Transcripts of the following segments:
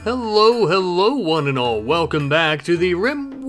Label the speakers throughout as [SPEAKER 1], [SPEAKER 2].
[SPEAKER 1] Hello one and all. Welcome back to the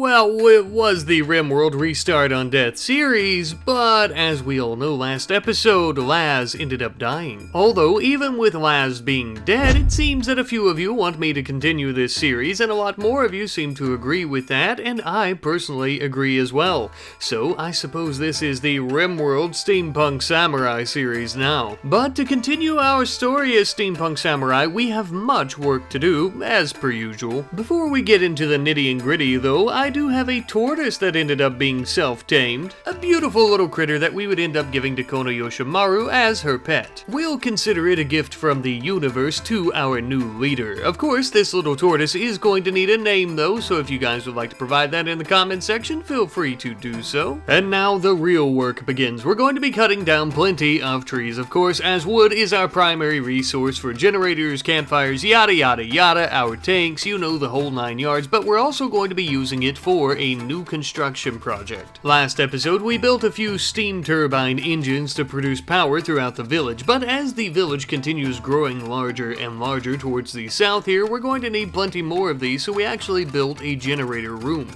[SPEAKER 1] it was the RimWorld Restart on Death series, but as we all know, last episode, Laz ended up dying. Although, even with Laz being dead, it seems that a few of you want me to continue this series, and a lot more of you seem to agree with that, and I personally agree as well. So, I suppose this is the RimWorld Steampunk Samurai series now. But to continue our story as Steampunk Samurai, we have much work to do, as per usual. Before we get into the nitty and gritty though, I do have a tortoise that ended up being self-tamed. A beautiful little critter that we would end up giving to Kono Yoshimaru as her pet. We'll consider it a gift from the universe to our new leader. Of course, this little tortoise is going to need a name though, so if you guys would like to provide that in the comment section, feel free to do so. And now the real work begins. We're going to be cutting down plenty of trees, of course, as wood is our primary resource for generators, campfires, yada yada yada, our tanks, you know, the whole 9 yards, but we're also going to be using it for a new construction project. Last episode, we built a few steam turbine engines to produce power throughout the village, but as the village continues growing larger and larger towards the south here, we're going to need plenty more of these, so we actually built a generator room /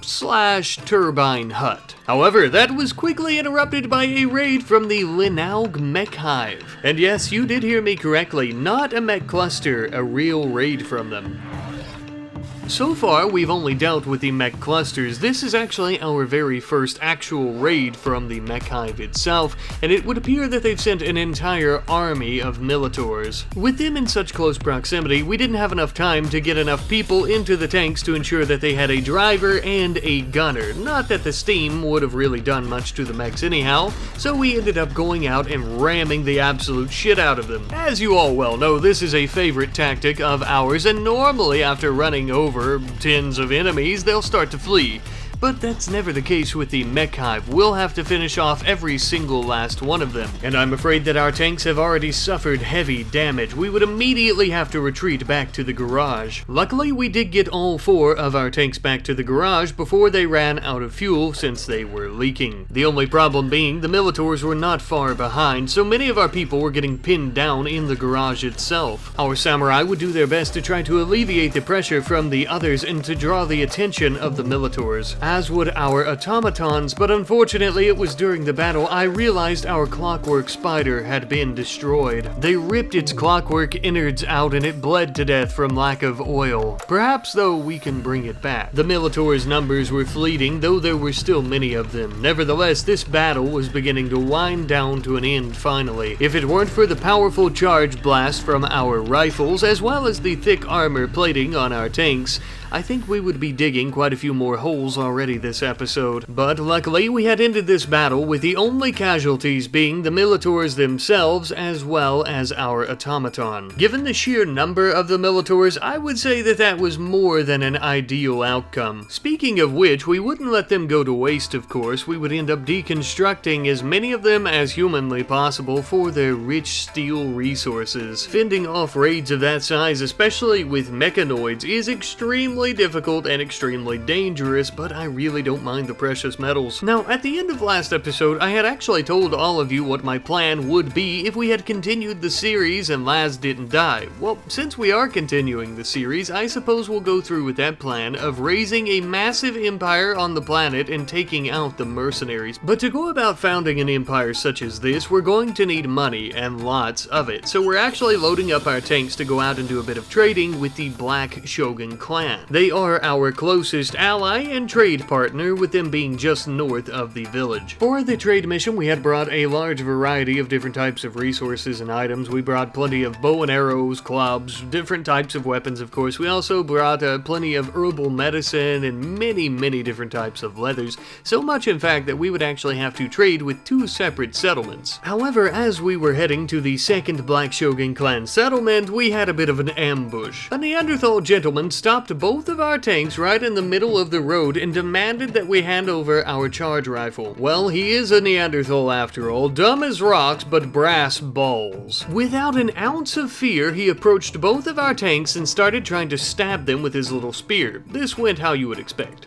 [SPEAKER 1] turbine hut. However, that was quickly interrupted by a raid from the Lenal mech hive. And yes, you did hear me correctly, not a mech cluster, a real raid from them. So far, we've only dealt with the mech clusters. This is actually our very first actual raid from the mech hive itself, and it would appear that they've sent an entire army of Militors. With them in such close proximity, we didn't have enough time to get enough people into the tanks to ensure that they had a driver and a gunner. Not that the steam would have really done much to the mechs anyhow, so we ended up going out and ramming the absolute shit out of them. As you all well know, this is a favorite tactic of ours, and normally after running over tens of enemies, they'll start to flee. But that's never the case with the mech hive. We'll have to finish off every single last one of them. And I'm afraid that our tanks have already suffered heavy damage. We would immediately have to retreat back to the garage. Luckily, we did get all 4 of our tanks back to the garage before they ran out of fuel since they were leaking. The only problem being the Militors were not far behind, so many of our people were getting pinned down in the garage itself. Our samurai would do their best to try to alleviate the pressure from the others and to draw the attention of the Militors, as would our automatons, but unfortunately it was during the battle I realized our clockwork spider had been destroyed. They ripped its clockwork innards out and it bled to death from lack of oil. Perhaps though we can bring it back. The Militors' numbers were fleeting, though there were still many of them. Nevertheless, this battle was beginning to wind down to an end finally. If it weren't for the powerful charge blast from our rifles, as well as the thick armor plating on our tanks, I think we would be digging quite a few more holes already this episode. But luckily, we had ended this battle with the only casualties being the Militors themselves as well as our automaton. Given the sheer number of the Militors, I would say that that was more than an ideal outcome. Speaking of which, we wouldn't let them go to waste, of course. We would end up deconstructing as many of them as humanly possible for their rich steel resources. Fending off raids of that size, especially with mechanoids, is extremely difficult and extremely dangerous, but I really don't mind the precious metals. Now, at the end of last episode, I had actually told all of you what my plan would be if we had continued the series and Laz didn't die. Well, since we are continuing the series, I suppose we'll go through with that plan of raising a massive empire on the planet and taking out the mercenaries. But to go about founding an empire such as this, we're going to need money, and lots of it. So we're actually loading up our tanks to go out and do a bit of trading with the Black Shogun clan. They are our closest ally and trade partner, with them being just north of the village. For the trade mission, we had brought a large variety of different types of resources and items. We brought plenty of bow and arrows, clubs, different types of weapons, of course. We also brought plenty of herbal medicine and many different types of leathers. So much, in fact, that we would actually have to trade with 2 separate settlements. However, as we were heading to the second Black Shogun clan settlement, we had a bit of an ambush. A Neanderthal gentleman stopped both of our tanks right in the middle of the road and demanded that we hand over our charge rifle. Well, he is a Neanderthal after all, dumb as rocks but brass balls. Without an ounce of fear, he approached both of our tanks and started trying to stab them with his little spear. This went how you would expect.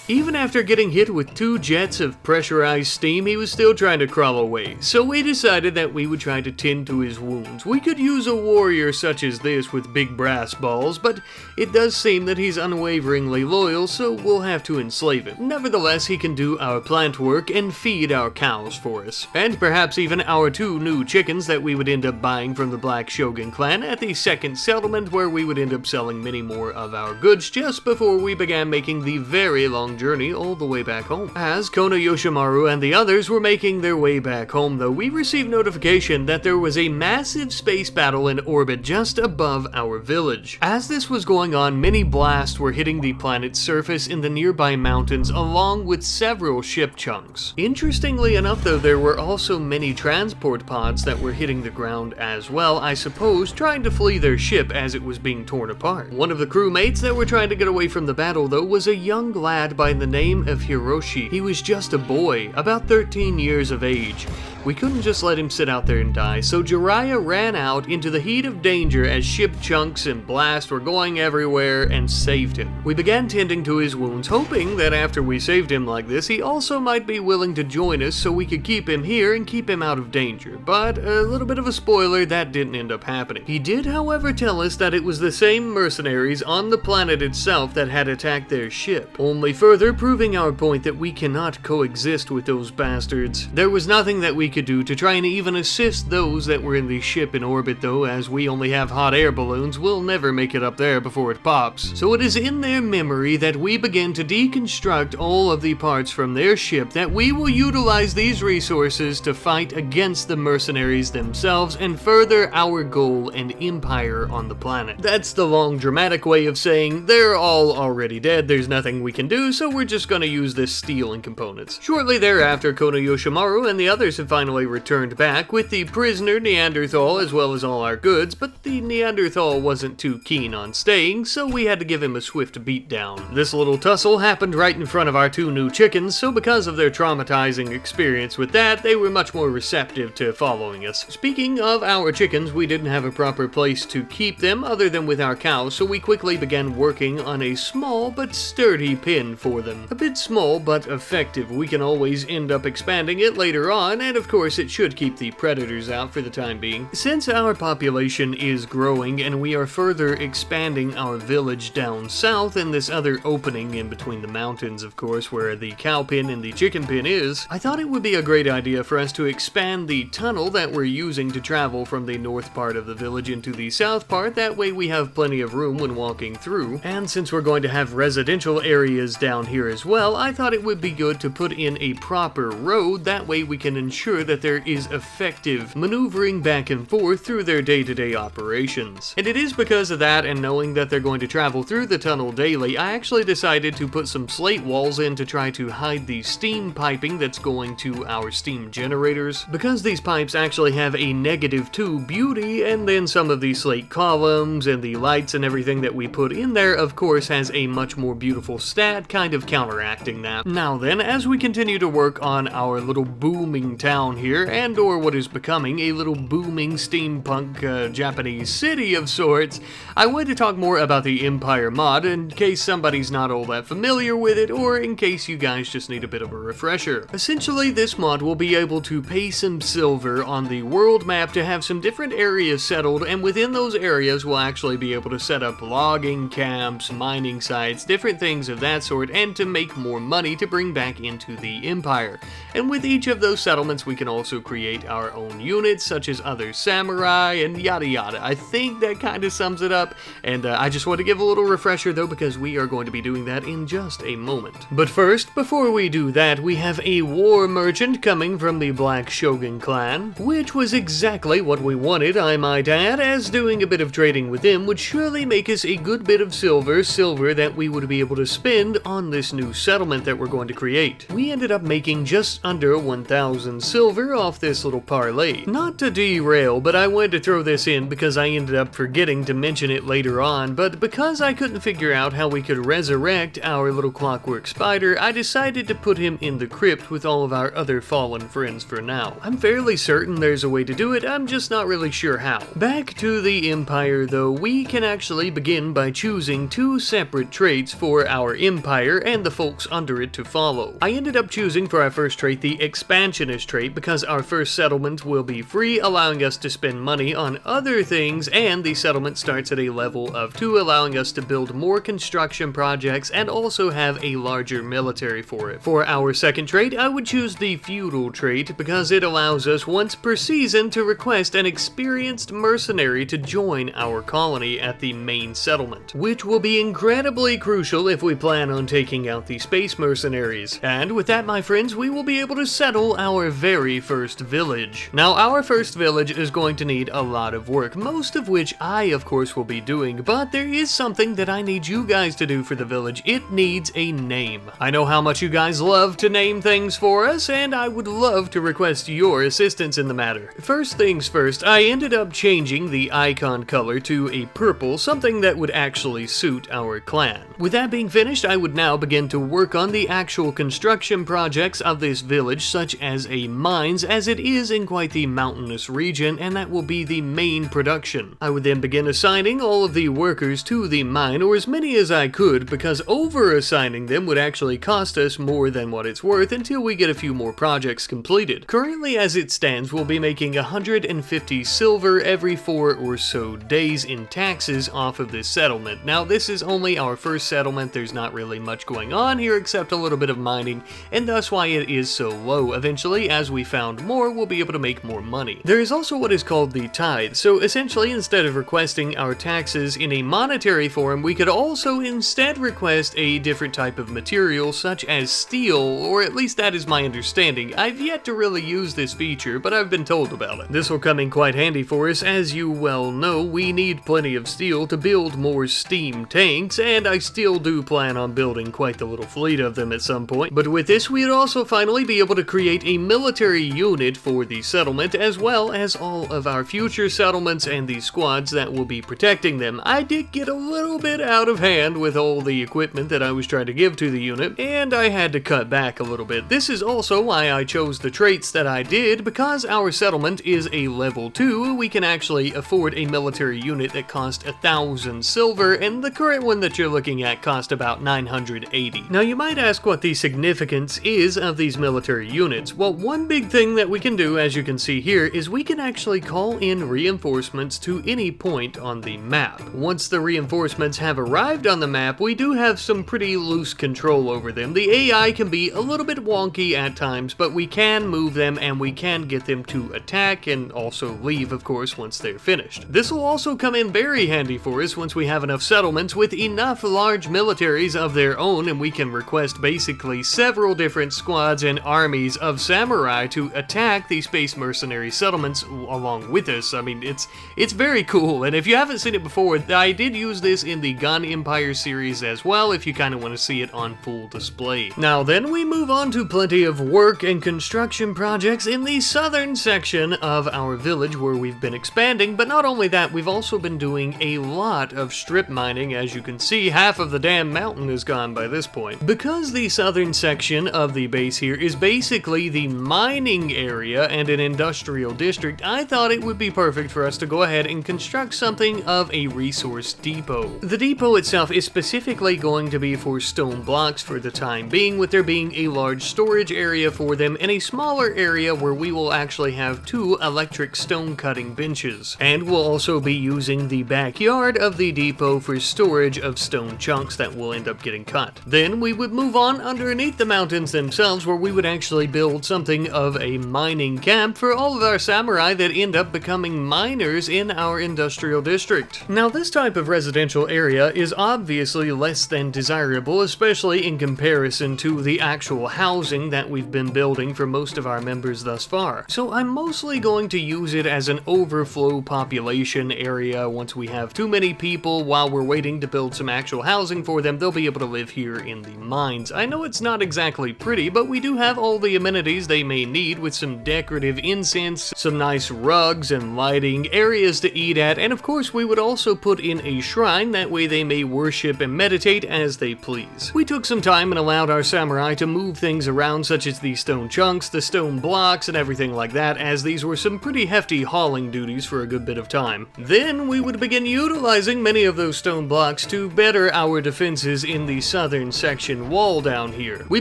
[SPEAKER 1] Even after getting hit with 2 jets of pressurized steam, he was still trying to crawl away, so we decided that we would try to tend to his wounds. We could use a warrior such as this with big brass balls, but it does seem that he's unwaveringly loyal, so we'll have to enslave him. Nevertheless, he can do our plant work and feed our cows for us, and perhaps even our 2 new chickens that we would end up buying from the Black Shogun clan at the second settlement, where we would end up selling many more of our goods just before we began making the very long journey all the way back home. As Kono Yoshimaru and the others were making their way back home, though, we received notification that there was a massive space battle in orbit just above our village. As this was going on, many blasts were hitting the planet's surface in the nearby mountains, along with several ship chunks. Interestingly enough, though, there were also many transport pods that were hitting the ground as well, I suppose, trying to flee their ship as it was being torn apart. One of the crewmates that were trying to get away from the battle, though, was a young lad by the name of Hiroshi. He was just a boy, about 13 years of age. We couldn't just let him sit out there and die, so Jiraiya ran out into the heat of danger as ship chunks and blasts were going everywhere and saved him. We began tending to his wounds, hoping that after we saved him like this, he also might be willing to join us so we could keep him here and keep him out of danger. But a little bit of a spoiler, that didn't end up happening. He did, however, tell us that it was the same mercenaries on the planet itself that had attacked their ship, only further proving our point that we cannot coexist with those bastards. There was nothing that we could do to try and even assist those that were in the ship in orbit, though, as we only have hot air balloons. We'll never make it up there before it pops. So it is in their memory that we begin to deconstruct all of the parts from their ship, that we will utilize these resources to fight against the mercenaries themselves and further our goal and empire on the planet. That's the long dramatic way of saying they're all already dead, there's nothing we can do, so we're just gonna use this steel and components. Shortly thereafter, Kono Yoshimaru and the others have finally returned back with the prisoner Neanderthal as well as all our goods, but the Neanderthal wasn't too keen on staying, so we had to give him a swift beatdown. This little tussle happened right in front of our 2 new chickens, so because of their traumatizing experience with that, they were much more receptive to following us. Speaking of our chickens, we didn't have a proper place to keep them other than with our cows, so we quickly began working on a small but sturdy pen for them. A bit small but effective. We can always end up expanding it later on, and of course it should keep the predators out for the time being. Since our population is growing and we are further expanding our village down south and this other opening in between the mountains, of course, where the cow pen and the chicken pen is, I thought it would be a great idea for us to expand the tunnel that we're using to travel from the north part of the village into the south part. That way we have plenty of room when walking through. And since we're going to have residential areas down here as well, I thought it would be good to put in a proper road. That way we can ensure that there is effective maneuvering back and forth through their day-to-day operations. And it is because of that, and knowing that they're going to travel through the tunnel daily, I actually decided to put some slate walls in to try to hide the steam piping that's going to our steam generators, because these pipes actually have a -2 beauty, and then some of the slate columns and the lights and everything that we put in there, of course, has a much more beautiful stat, kind of counteracting that. Now then, as we continue to work on our little booming town here, and or what is becoming a little booming steampunk Japanese city of sorts, I wanted to talk more about the Empire mod in case somebody's not all that familiar with it, or in case you guys just need a bit of a refresher. Essentially, this mod will be able to pay some silver on the world map to have some different areas settled, and within those areas we'll actually be able to set up logging camps, mining sites, different things of that sort, and to make more money to bring back into the Empire. And with each of those settlements we can also create our own units, such as other samurai and yada yada. I think that kind of sums it up, and I just want to give a little refresher though, because we are going to be doing that in just a moment. But first, before we do that, we have a war merchant coming from the Black Shogun clan, which was exactly what we wanted, I might add, as doing a bit of trading with him would surely make us a good bit of silver that we would be able to spend on this new settlement that we're going to create. We ended up making just under 1,000 silver silver off this little parlay. Not to derail, but I wanted to throw this in because I ended up forgetting to mention it later on, but because I couldn't figure out how we could resurrect our little clockwork spider, I decided to put him in the crypt with all of our other fallen friends for now. I'm fairly certain there's a way to do it, I'm just not really sure how. Back to the Empire though, we can actually begin by choosing two separate traits for our Empire and the folks under it to follow. I ended up choosing for our first trait the Expansionist trait because our first settlement will be free, allowing us to spend money on other things, and the settlement starts at a level of 2, allowing us to build more construction projects and also have a larger military for it. For our second trait, I would choose the Feudal trait because it allows us once per season to request an experienced mercenary to join our colony at the main settlement, which will be incredibly crucial if we plan on taking out the space mercenaries. And with that, my friends, we will be able to settle our very first village. Now, our first village is going to need a lot of work, most of which I, of course, will be doing, but there is something that I need you guys to do for the village. It needs a name. I know how much you guys love to name things for us, and I would love to request your assistance in the matter. First things first, I ended up changing the icon color to a purple, something that would actually suit our clan. With that being finished, I would now begin to work on the actual construction projects of this village, such as a mines, as it is in quite the mountainous region, and that will be the main production. I would then begin assigning all of the workers to the mine, or as many as I could, because over-assigning them would actually cost us more than what it's worth until we get a few more projects completed. Currently, as it stands, we'll be making 150 silver every 4 or so days in taxes off of this settlement. Now, this is only our first settlement. There's not really much going on here except a little bit of mining, and thus why it is so low. Eventually, as we found more, we'll be able to make more money. There is also what is called the tithe, so essentially instead of requesting our taxes in a monetary form, we could also instead request a different type of material such as steel, or at least that is my understanding. I've yet to really use this feature, but I've been told about it. This will come in quite handy for us. As you well know, we need plenty of steel to build more steam tanks, and I still do plan on building quite the little fleet of them at some point. But with this, we would also finally be able to create a military unit for the settlement, as well as all of our future settlements and the squads that will be protecting them. I did get a little bit out of hand with all the equipment that I was trying to give to the unit, and I had to cut back a little bit. This is also why I chose the traits that I did, because our settlement is a level 2, we can actually afford a military unit that cost 1,000 silver, and the current one that you're looking at cost about 980. Now you might ask what the significance is of these military units. Well, one big thing that we can do, as you can see here, is we can actually call in reinforcements to any point on the map. Once the reinforcements have arrived on the map, we do have some pretty loose control over them. The AI can be a little bit wonky at times, but we can move them and we can get them to attack and also leave, of course, once they're finished. This will also come in very handy for us once we have enough settlements with enough large militaries of their own, and we can request basically several different squads and armies of samurai to attack the space mercenary settlements along with us. I mean, it's very cool, and if you haven't seen it before, I did use this in the Gun Empire series as well, if you kind of want to see it on full display. Now then, we move on to plenty of work and construction projects in the southern section of our village where we've been expanding, but not only that, we've also been doing a lot of strip mining. As you can see, half of the damn mountain is gone by this point. Because the southern section of the base here is basically the mining area and an industrial district, I thought it would be perfect for us to go ahead and construct something of a resource depot. The depot itself is specifically going to be for stone blocks for the time being, with there being a large storage area for them and a smaller area where we will actually have 2 electric stone cutting benches. And we'll also be using the backyard of the depot for storage of stone chunks that will end up getting cut. Then we would move on underneath the mountains themselves, where we would actually build something of a mining camp for all of our samurai that end up becoming miners in our industrial district. Now, this type of residential area is obviously less than desirable, especially in comparison to the actual housing that we've been building for most of our members thus far. So I'm mostly going to use it as an overflow population area. Once we have too many people while we're waiting to build some actual housing for them, they'll be able to live here in the mines. I know it's not exactly pretty, but we do have all the amenities they may need with some decorative incense, some nice rugs and lighting, areas to eat at, and of course we would also put in a shrine, that way they may worship and meditate as they please. We took some time and allowed our samurai to move things around, such as the stone chunks, the stone blocks, and everything like that, as these were some pretty hefty hauling duties for a good bit of time. Then we would begin utilizing many of those stone blocks to better our defenses in the southern section wall down here. We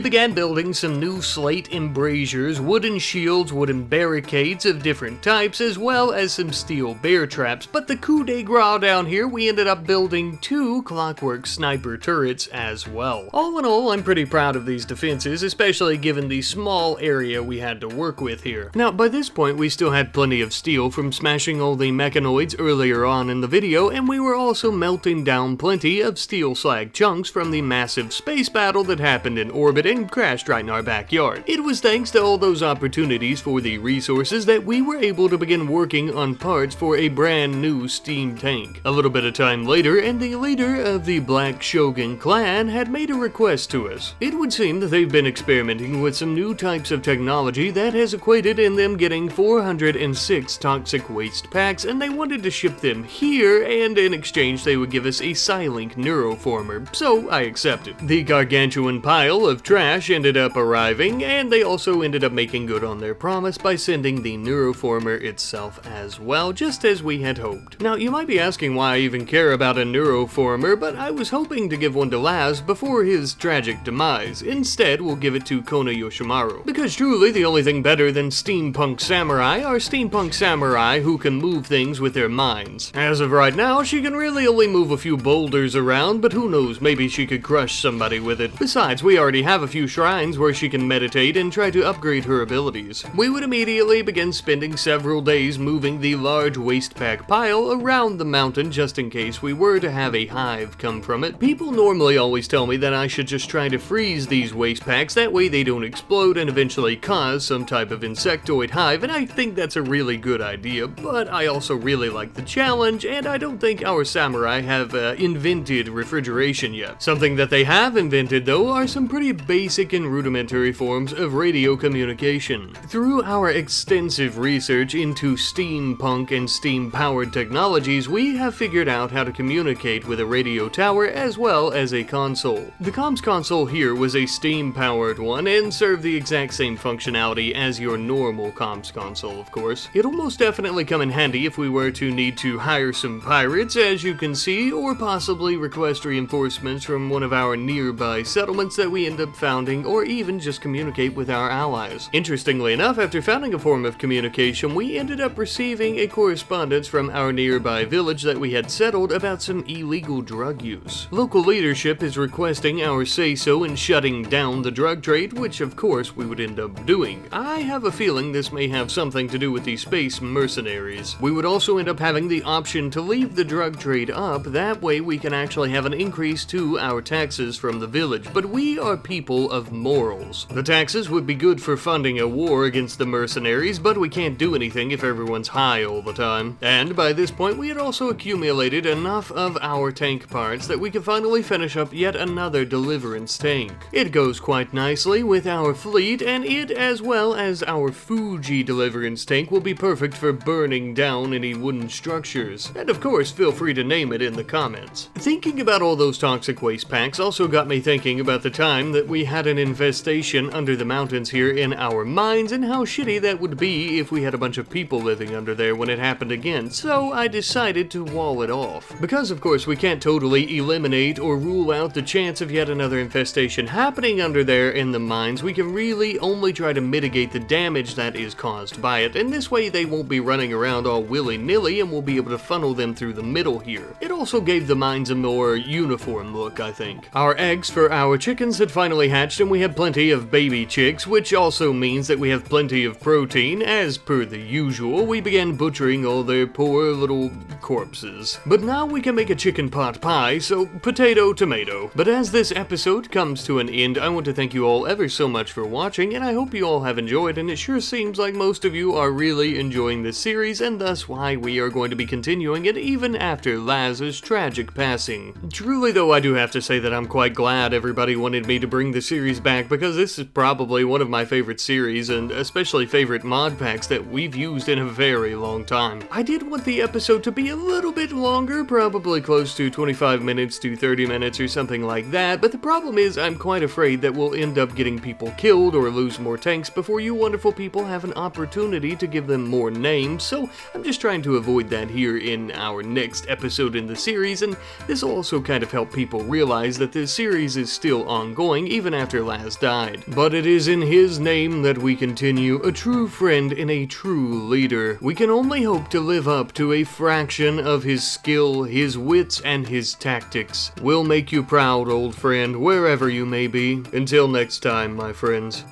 [SPEAKER 1] began building some new slate embrasures, wooden shields, wooden barricades of different types, as well as some steel bear traps, but the coup de grace down here, we ended up building 2 clockwork sniper turrets as well. All in all, I'm pretty proud of these defenses, especially given the small area we had to work with here. Now, by this point, we still had plenty of steel from smashing all the mechanoids earlier on in the video, and we were also melting down plenty of steel slag chunks from the massive space battle that happened in orbit and crashed right in our backyard. It was thanks to all those opportunities for the resources that we were able to begin working on parts for a brand new steam tank. A little bit of time later, and the leader of the Black Shogun clan had made a request to us. It would seem that they've been experimenting with some new types of technology that has equated in them getting 406 toxic waste packs, and they wanted to ship them here, and in exchange they would give us a Psylink neuroformer, so I accepted. The gargantuan pile of trash ended up arriving, and they also ended up making good on their promise by sending the neuroformer itself as well, just as we had hoped. Now, you might be asking why I even care about a neuroformer, but I was hoping to give one to Laz before his tragic demise. Instead, we'll give it to Kona Yoshimaru, because truly the only thing better than steampunk samurai are steampunk samurai who can move things with their minds. As of right now, she can really only move a few boulders around, but who knows, maybe she could crush somebody with it. Besides, we already have a few shrines where she can meditate and try to upgrade her abilities. We would immediately begin spending several days moving the large waste pack pile around the mountain just in case we were to have a hive come from it. People normally always tell me that I should just try to freeze these waste packs, that way they don't explode and eventually cause some type of insectoid hive, and I think that's a really good idea, but I also really like the challenge, and I don't think our samurai have invented refrigeration yet. Something that they have invented, though, are some pretty basic and rudimentary forms of radio communication. Through our extensive research into steampunk and steam-powered technologies, we have figured out how to communicate with a radio tower as well as a console. The comms console here was a steam-powered one and served the exact same functionality as your normal comms console, of course. It'll most definitely come in handy if we were to need to hire some pirates, as you can see, or possibly request reinforcements from one of our nearby settlements that we end up founding, or even just communicate with our allies. Interestingly enough, after founding a form of communication, we ended up receiving a correspondence from our nearby village that we had settled about some illegal drug use. Local leadership is requesting our say-so in shutting down the drug trade, which of course we would end up doing. I have a feeling this may have something to do with the space mercenaries. We would also end up having the option to leave the drug trade up, that way we can actually have an increase to our taxes from the village, but we are people of morals. The taxes would be good for funding a war against the mercenaries, but we can't do anything if everyone's high all the time. And by this point we had also accumulated enough of our tank parts that we could finally finish up yet another deliverance tank. It goes quite nicely with our fleet, and it, as well as our Fuji deliverance tank, will be perfect for burning down any wooden structures. And of course, feel free to name it in the comments. Thinking about all those toxic waste packs also got me thinking about the time that we had an infestation under the mountains here in our mines, and how shitty that would be if we had a bunch of people living under there when it happened again, so I decided to wall it off. Because of course we can't totally eliminate or rule out the chance of yet another infestation happening under there in the mines, we can really only try to mitigate the damage that is caused by it, and this way they won't be running around all willy-nilly and we'll be able to funnel them through the middle here. It also gave the mines a more uniform look, I think. Our eggs for our chickens had finally hatched, and we had plenty of baby chicks, which also means that we have plenty of protein. As per the usual, we began butchering all their poor little corpses. But now we can make a chicken pot pie, so potato, tomato. But as this episode comes to an end, I want to thank you all ever so much for watching, and I hope you all have enjoyed, and it sure seems like most of you are really enjoying this series, and thus why we are going to be continuing it even after Laz's tragic passing. Truly though, I do have to say that I'm quite glad everybody wanted me to bring the series back, because this is probably one of my favorite series series, and especially favorite mod packs that we've used in a very long time. I did want the episode to be a little bit longer, probably close to 25 minutes to 30 minutes or something like that, but the problem is I'm quite afraid that we'll end up getting people killed or lose more tanks before you wonderful people have an opportunity to give them more names, so I'm just trying to avoid that here in our next episode in the series, and this will also kind of help people realize that this series is still ongoing even after Laz died. But it is in his name that we continue, a true friend and a true leader. We can only hope to live up to a fraction of his skill, his wits, and his tactics. We'll make you proud, old friend, wherever you may be. Until next time, my friends.